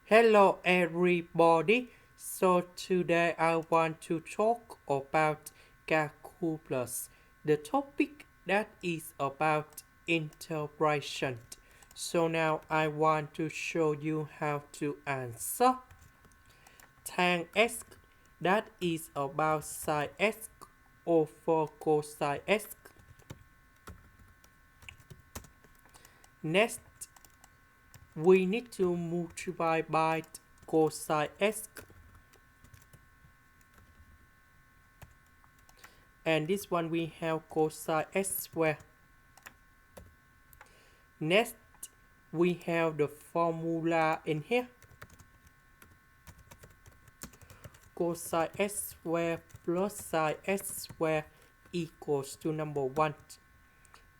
Hello everybody. So today I want to talk about calculus. The topic that is about integration. So now I want to show you how to answer. Tanx, that is about sin x over cosine x. Next, we need to multiply by cosine x, and this one we have cosine x squared. Next, we have the formula in here. Cosine x squared plus sine x squared equals to number 1.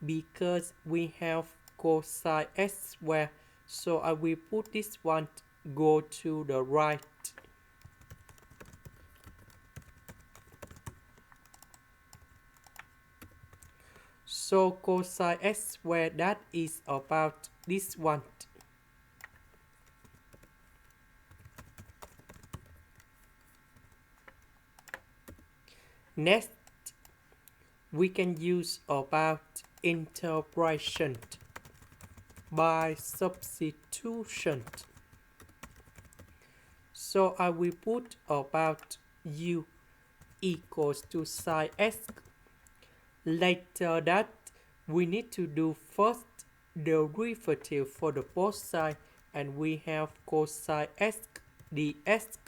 Because we have cosine x squared, so I will put this one go to the right. So cosine x squared, that is about this one. Next, we can use about integration by substitution. So I will put about u equals to sin x. Later that, we need to do first derivative for the both sides, and we have cosine x dx.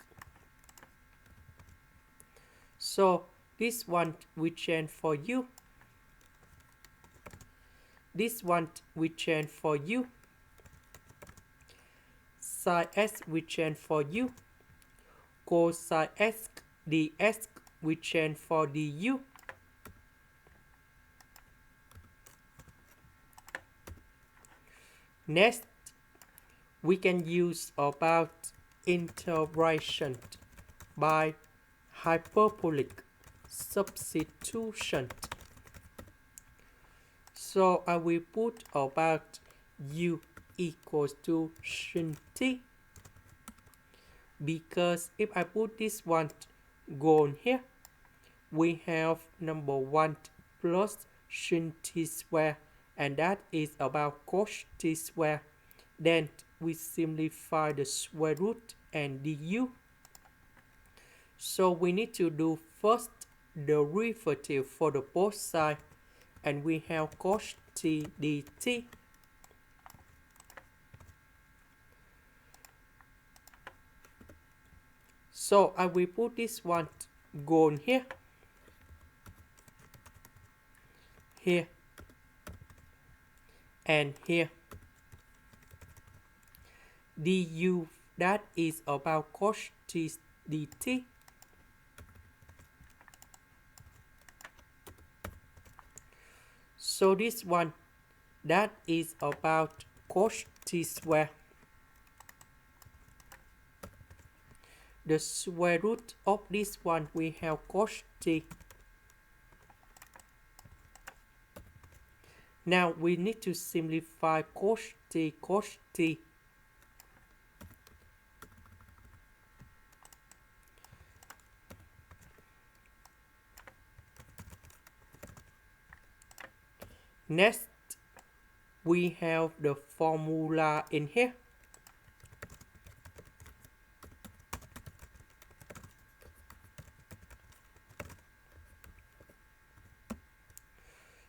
So this one we change for u. This one we change for u. Sin x we change for u. Cosine x dx we change for du. Next, we can use about integration by hyperbolic substitution. So I will put about u equals to sin t, because if I put this one gone here, we have number 1 plus sin t squared, and that is about cos t squared. Then we simplify the square root and du. So we need to do first derivative for the both sides, and we have cos t dt. So I will put this one gone here, here, and here. Du, that is about cos t dt. So this one, that is about cos t squared. The square root of this one, we have cos t. Now we need to simplify cos t, cos t. Next, we have the formula in here.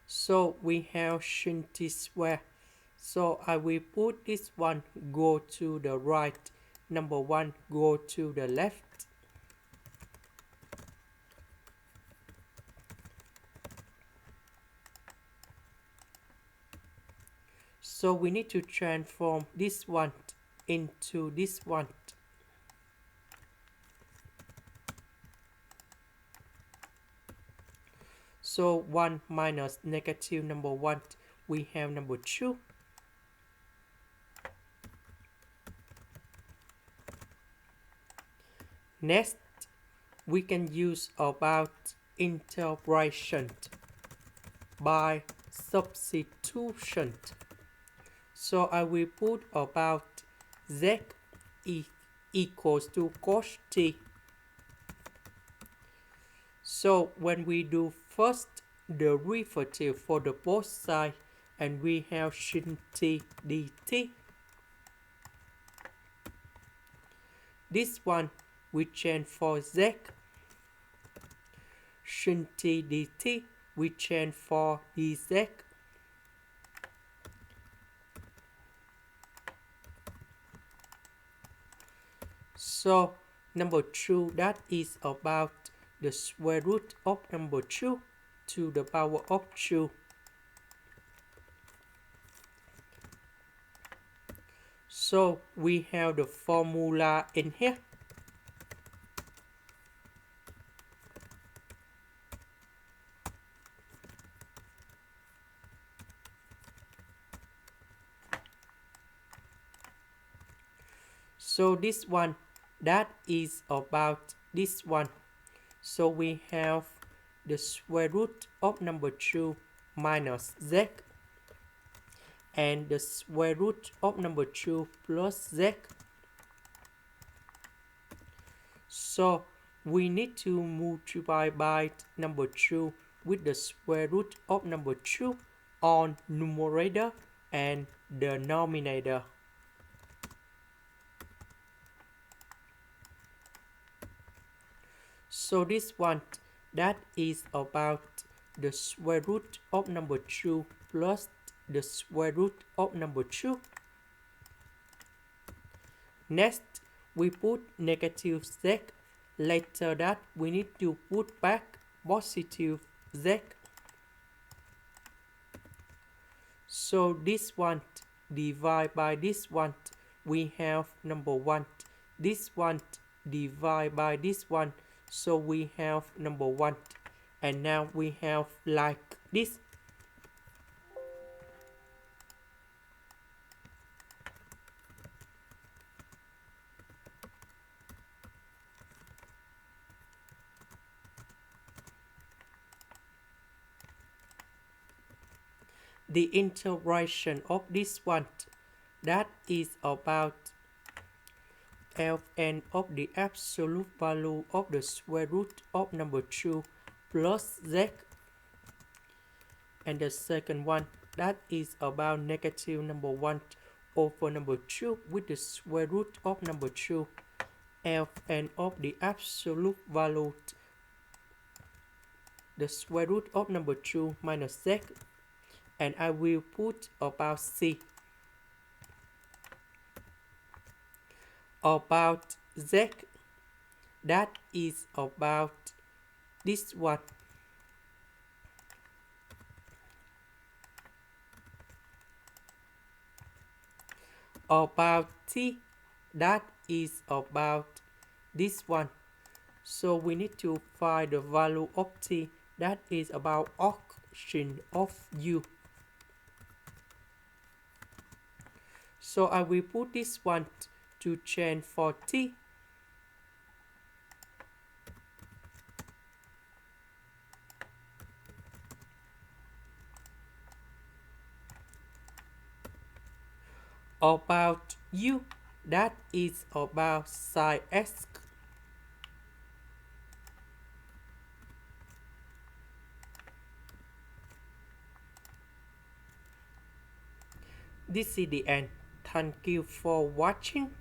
So we have sin t squared. So I will put this one go to the right, number 1 go to the left. So we need to transform this one into this one. So 1 minus negative number 1, we have number 2. Next, we can use about integration by substitution. So I will put about z equals to cos t. So when we do first derivative for the both sides, and we have sin t dt, this one we change for z, sin t dt we change for dz. So number 2, that is about the square root of number 2 to the power of 2. So we have the formula in here. So this one, that is about this one. So we have the square root of number 2 minus z, and the square root of number 2 plus z. So we need to multiply by number 2 with the square root of number 2 on numerator and denominator. So this one, that is about the square root of number 2 plus the square root of number 2. Next, we put negative z. Later that, we need to put back positive z. So this one divide by this one, we have number 1. This one divide by this one, so we have number 1. And now we have like this. The integration of this one, that is about Ln of the absolute value of the square root of number 2 plus z. And the second one, that is about negative number 1 over number 2 with the square root of number 2. Ln of the absolute value, the square root of number 2 minus z. And I will put about c. About z, that is about this one. About t, that is about this one. So we need to find the value of t, that is about option of u. So I will put this one to change for t. About u, that is about sine x. This is the end. Thank you for watching.